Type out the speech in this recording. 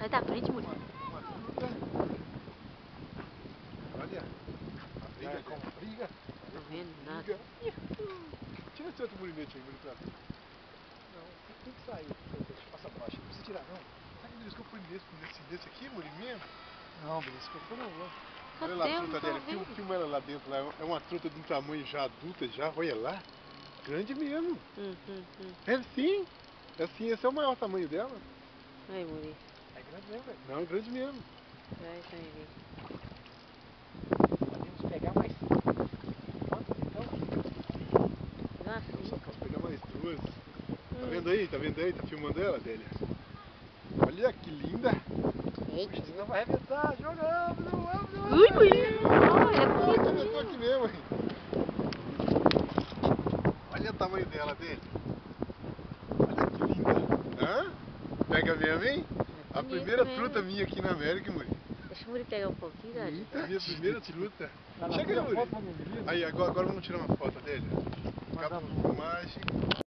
Sai da frente, mulher. Uma truta. Olha. A briga como briga. Tô vendo nada. Briga. Tira esse outro murinete aí, pra ver. Não, tem que sair. Deixa eu passar baixo. Não precisa tirar, não. Sabe que beliscou foi nesse aqui, murim mesmo? Não, beliscou foi no outro. Olha lá a truta dela. Filma ela lá dentro. Lá. É uma truta de um tamanho já adulta, já. Olha lá. Grande mesmo. É sim. É sim, esse é o maior tamanho dela. Aí, Muri. É grande mesmo, velho. Não, é grande mesmo. Vai, ver. Podemos pegar mais quantas então? Eu só posso pegar mais duas. Tá vendo aí? Tá vendo aí? Tá filmando ela, Adélia? Olha que linda. Eita. Senão vai arrebentar. Jogamos, vamos. Ui, olha, é bonito. Arrebentou aqui mesmo, hein? Olha o tamanho dela, Adélia. Olha que linda. Hã? Pega mesmo, hein? A primeira truta minha aqui na América, Muri. Deixa o Muri pegar um pouquinho, Dadi. Minha primeira truta. Chega aí, Muri. Aí, agora vamos tirar uma foto dele. Acabou a filmagem.